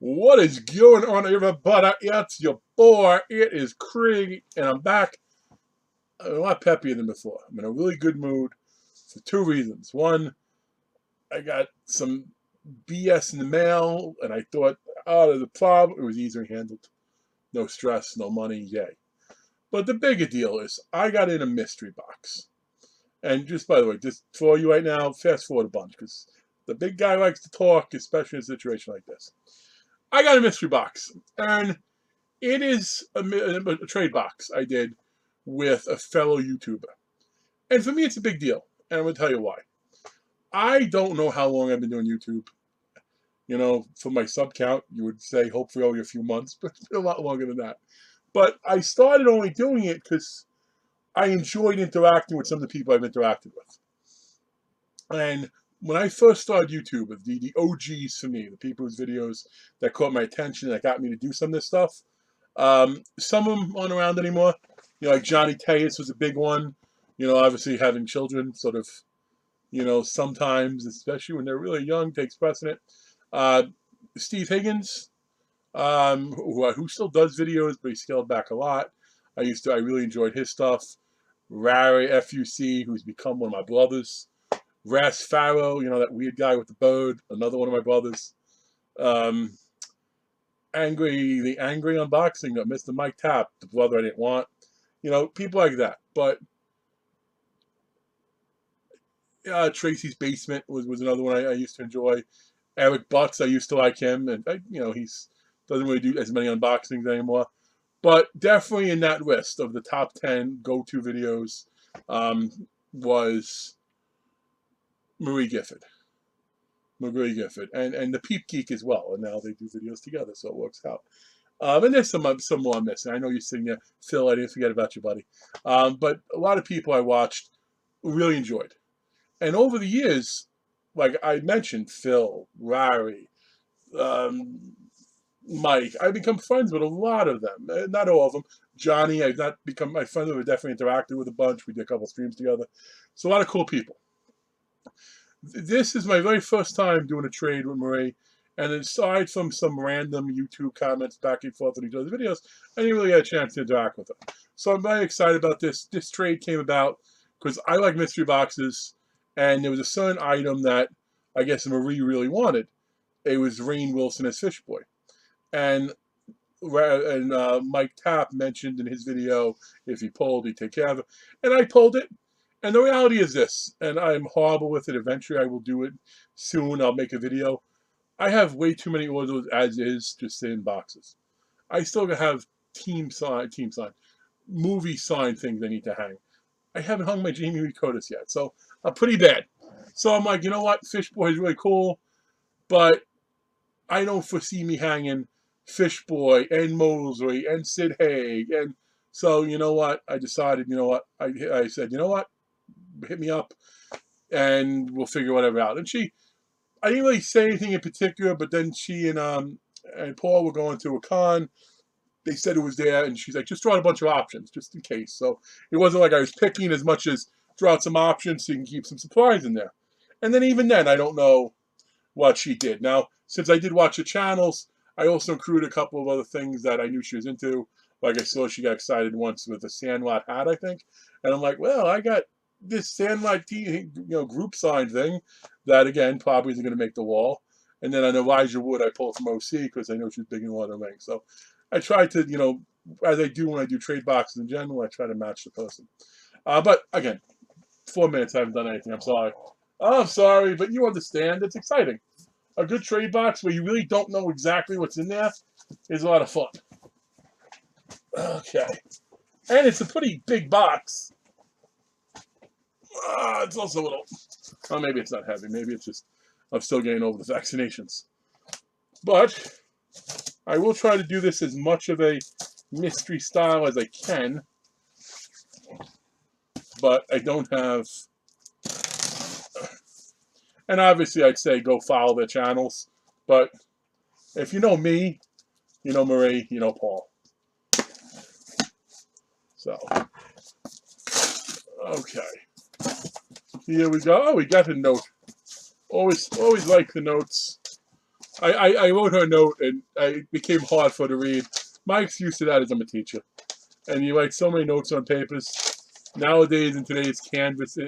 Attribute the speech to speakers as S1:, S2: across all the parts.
S1: What is going on, everybody? It's your boy. It is Craig, and I'm back a lot peppier than before. I'm in a really good mood for two reasons. One, I got some BS in the mail, and I thought, oh, there's a problem. It was easily handled. No stress, no money, yay. But the bigger deal is I got in a mystery box. And just, by the way, just for you right now, fast forward a bunch, because the big guy likes to talk, especially in a situation like this. I got a mystery box, and it is a trade box I did with a fellow YouTuber. And for me, it's a big deal. And I'm going to tell you why. I don't know how long I've been doing YouTube. You know, for my sub count, you would say hopefully only a few months, but it's been a lot longer than that. But I started only doing it because I enjoyed interacting with some of the people I've interacted with. And when I first started YouTube, the OGs for me, the people whose videos that caught my attention, that got me to do some of this stuff, some of them aren't around anymore. You know, like Johnny Tejas was a big one. You know, obviously having children sort of, you know, sometimes, especially when they're really young, takes precedent. Steve Higgins, who still does videos, but he scaled back a lot. I really enjoyed his stuff. Rary FUC, who's become one of my brothers. Ras Farrow, you know, that weird guy with the bird, another one of my brothers. The Angry Unboxing, Mr. Mike Tapp, the brother I didn't want. You know, people like that. But Tracy's Basement was another one I used to enjoy. Eric Butts, I used to like him, and you know, he's doesn't really do as many unboxings anymore. But definitely in that list of the top 10 go-to videos was Marie Gifford. Marie Gifford, and the Peep Geek as well. And now they do videos together, so it works out. And there's some more I'm missing. I know you're sitting there, Phil. I didn't forget about you, buddy. But a lot of people I watched really enjoyed. And over the years, like I mentioned, Phil, Rary, Mike, I've become friends with a lot of them. Not all of them. Johnny, I've not become my friends with. Definitely interacted with a bunch. We did a couple streams together. So a lot of cool people. This is my very first time doing a trade with Marie, and aside from some random YouTube comments back and forth on each other's videos, I didn't really get a chance to interact with her. So I'm very excited about this. This trade came about because I like mystery boxes, and there was a certain item that I guess Marie really wanted. It was Rainn Wilson as Fish Boy. And Mike Tapp mentioned in his video, if he pulled, he'd take care of it. And I pulled it. And the reality is this, and I'm horrible with it. Eventually, I will do it soon. I'll make a video. I have way too many orders as is, just in boxes. I still have team sign, movie sign things I need to hang. I haven't hung my Jamie Lee Curtis yet, so I'm pretty bad. So I'm like, you know what? Fish Boy is really cool, but I don't foresee me hanging Fish Boy and Mosley and Sid Haig. And so, you know what? I decided, you know what? I said, you know what? Hit me up and we'll figure whatever out. And I didn't really say anything in particular, but then she and Paul were going to a con. They said it was there, and she's like, just draw out a bunch of options, just in case. So it wasn't like I was picking as much as draw out some options so you can keep some supplies in there. And then even then, I don't know what she did. Now, since I did watch the channels, I also included a couple of other things that I knew she was into. Like I saw she got excited once with a Sandlot hat, I think. And I'm like, well, I got this Sandlot group sign thing that, again, probably isn't going to make the wall. And then on Elijah Wood, I pulled from OC because I know she's big in Lord of the Rings. So I try to, you know, as I do when I do trade boxes in general, I try to match the person. But again, 4 minutes, I haven't done anything. I'm sorry. Oh, I'm sorry, but you understand. It's exciting. A good trade box where you really don't know exactly what's in there is a lot of fun. Okay. And it's a pretty big box. It's also a little... Oh, maybe it's not heavy. Maybe it's just I'm still getting over the vaccinations. But I will try to do this as much of a mystery style as I can. But I don't have... And obviously I'd say go follow their channels. But if you know me, you know Marie, you know Paul. So, okay. Here we go. Oh, we got a note. Always like the notes. I wrote her a note, and it became hard for her to read. My excuse to that is I'm a teacher, and you write so many notes on papers. Nowadays, in today's Canvas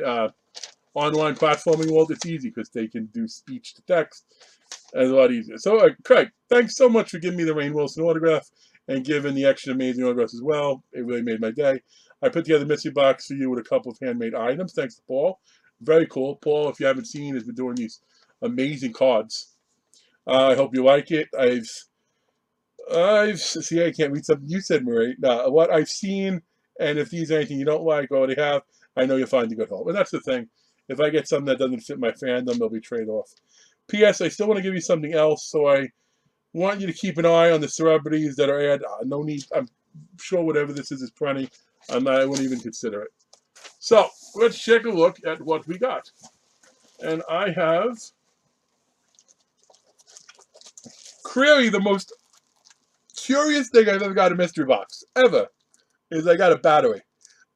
S1: online platforming world, it's easy because they can do speech to text, and it's a lot easier. So, Craig, thanks so much for giving me the Rainn Wilson autograph and giving the extra amazing autographs as well. It really made my day. I put together a mystery box for you with a couple of handmade items. Thanks to Paul. Very cool. Paul, if you haven't seen, has been doing these amazing cards. I hope you like it. I've see. I can't read something you said, Marie. What I've seen, and if these are anything you don't like or already have, I know you'll find a good home. And that's the thing. If I get something that doesn't fit my fandom, they'll be trade off. P.S. I still want to give you something else, so I want you to keep an eye on the celebrities that are at. No need. I'm sure whatever this is plenty. I wouldn't even consider it. So let's take a look at what we got. And I have clearly the most curious thing I've ever got in a mystery box ever is I got a battery.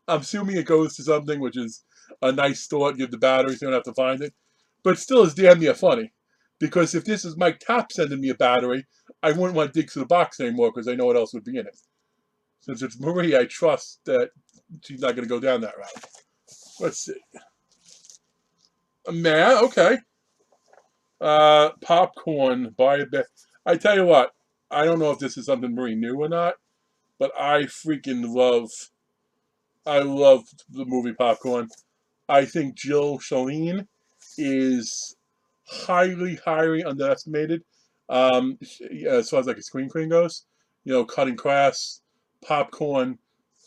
S1: I'm assuming it goes to something which is a nice thought. Give the battery so you don't have to find it, but still is damn near funny. Because if this is Mike Tapp sending me a battery, I wouldn't want to dig through the box anymore because I know what else would be in it. Since it's Marie, I trust that she's not going to go down that route. Let's see. A man, okay. Popcorn, buy a bit. I tell you what, I don't know if this is something Marie knew or not, but I love the movie Popcorn. I think Jill Shalene is highly, highly underestimated. As far as like a screen queen goes, Cutting Class, Popcorn,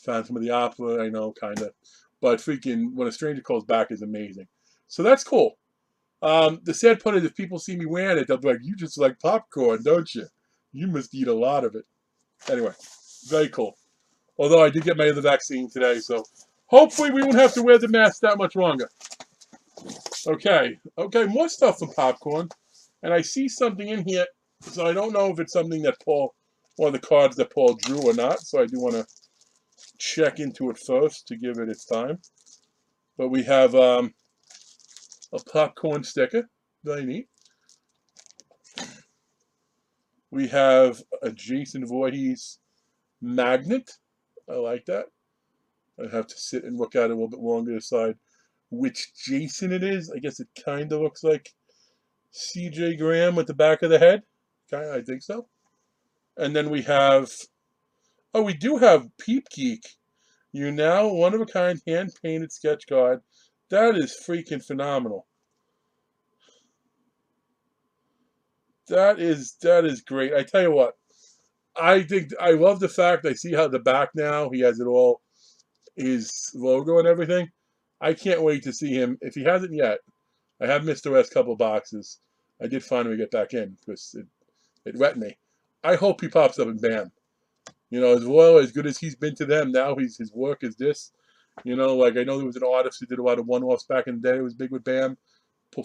S1: Phantom of the Opera, I know, kind of. But freaking When a Stranger Calls Back is amazing. So that's cool. The sad part is if people see me wearing it, they'll be like, you just like popcorn, don't you? You must eat a lot of it. Anyway, very cool. Although I did get my other vaccine today, so hopefully we won't have to wear the mask that much longer. Okay, more stuff from Popcorn. And I see something in here, so I don't know if it's something that Paul, one of the cards that Paul drew or not, so I do want to check into it first to give it its time. But we have a popcorn sticker, very neat. We have a Jason Voorhees magnet. I like that. I have to sit and look at it a little bit longer to decide which Jason it is. I guess it kind of looks like C.J. Graham with the back of the head. Okay, I think so. And then we have, we do have Peep Geek. You now one-of-a-kind hand-painted sketch card. That is freaking phenomenal. That is great. I tell you what, I love the fact I see how the back now, he has it all, his logo and everything. I can't wait to see him. If he hasn't yet, I have missed the last couple boxes. I did finally get back in because it wet me. I hope he pops up in BAM. As well, as good as he's been to them, now his work is this. Like I know there was an artist who did a lot of one-offs back in the day. It was big with BAM.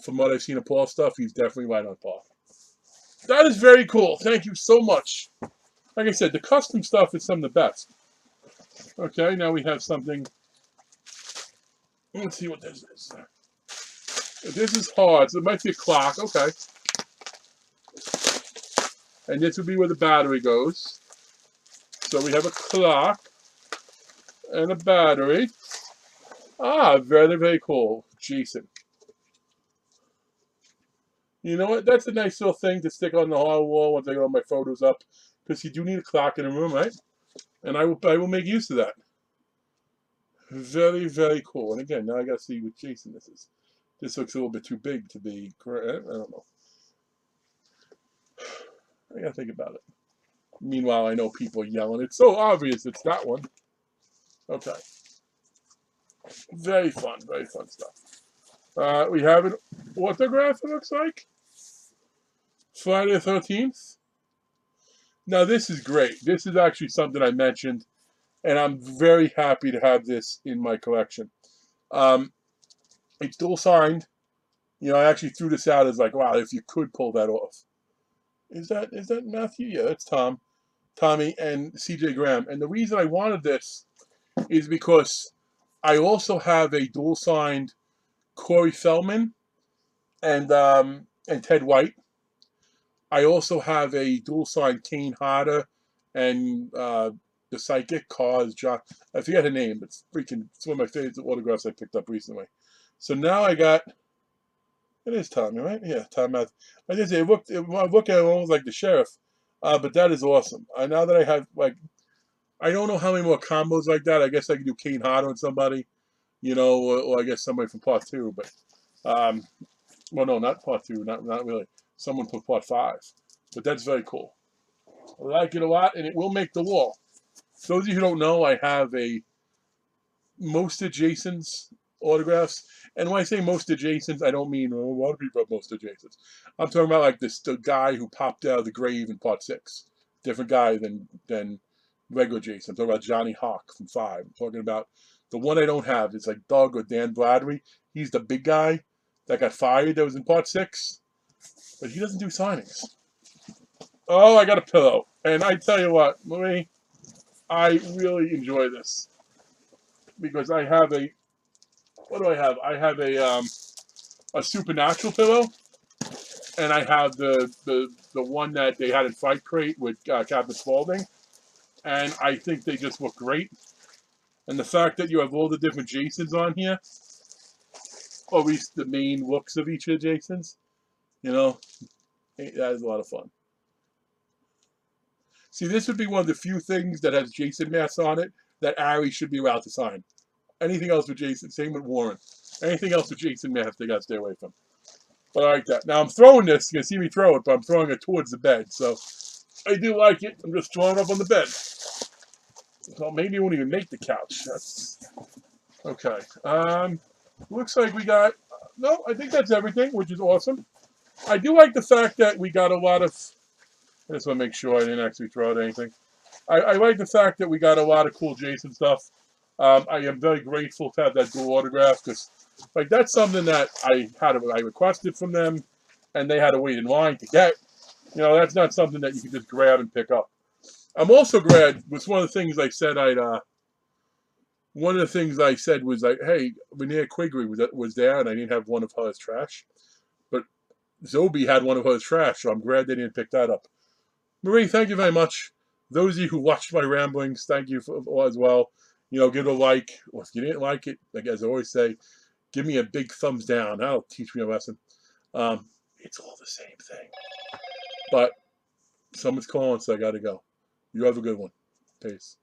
S1: From what I've seen of Paul's stuff, he's definitely right on par. That is very cool. Thank you so much. Like I said, the custom stuff is some of the best. Okay, now we have something. Let's see what this is. This is hard, so it might be a clock. Okay. And this would be where the battery goes. So we have a clock and a battery. Very, very cool. Jason. You know what? That's a nice little thing to stick on the hall wall once I get all my photos up. Because you do need a clock in a room, right? And I will make use of that. Very, very cool. And again, now I got to see what Jason this is. This looks a little bit too big to be correct. I don't know. I got to think about it. Meanwhile, I know people yelling. It's so obvious it's that one. Okay. Very fun stuff. We have an autograph, it looks like. Friday the 13th. Now, this is great. This is actually something I mentioned, and I'm very happy to have this in my collection. It's dual signed. I actually threw this out as like, wow, if you could pull that off. Is that Matthew? Yeah, that's Tommy, and C.J. Graham. And the reason I wanted this is because I also have a dual signed Corey Feldman and Ted White. I also have a dual signed Kane Hodder and the Psychic cause John. I forget her name, but it's one of my favorite autographs I picked up recently. So now I got. It is Tommy, right? Yeah, Tom Matthews. I just say I look at it almost like the sheriff, but that is awesome. Now that I have I don't know how many more combos like that. I guess I can do Kane Hodder on somebody, or I guess somebody from part two. But well, no, not part two, not really. Someone from part five, but that's very cool. I like it a lot, and it will make the wall. Those of you who don't know, I have most of Jason's autographs. And when I say most of Jason's, I don't mean a lot of people have most of Jason's. I'm talking about like the guy who popped out of the grave in part 6. Different guy than regular Jason. I'm talking about Johnny Hawk from 5. I'm talking about the one I don't have. It's like Doug or Dan Bradley. He's the big guy that got fired that was in part 6. But he doesn't do signings. Oh, I got a pillow. And I tell you what, Marie, I really enjoy this. Because I have what do I have? I have a supernatural pillow, and I have the one that they had in Fight Crate with Captain Spaulding, and I think they just look great. And the fact that you have all the different Jasons on here, or at least the main looks of each of the Jasons, that is a lot of fun. See, this would be one of the few things that has Jason masks on it that Ari should be allowed to sign. Anything else with Jason, same with Warren. Anything else with Jason masks, they got to stay away from. But I like that. Now I'm throwing this. You can see me throw it, but I'm throwing it towards the bed. So I do like it. I'm just throwing it up on the bed. So maybe it won't even make the couch. That's okay. Looks like we got. No, I think that's everything, which is awesome. I do like the fact that we got a lot of. I just want to make sure I didn't actually throw out anything. I like the fact that we got a lot of cool Jason stuff. I am very grateful to have that dual autograph because, that's something that I requested from them, and they had to wait in line to get. That's not something that you can just grab and pick up. I'm also glad. Was one of the things I said One of the things I said was like, hey, Linnea Quigley was there, and I didn't have one of hers trash, but Zobi had one of hers trash, so I'm glad they didn't pick that up. Marie, thank you very much. Those of you who watched my ramblings, thank you as well. Give it a like. Or if you didn't like it, like as I always say, give me a big thumbs down. That'll teach me a lesson. It's all the same thing. But someone's calling, so I got to go. You have a good one. Peace.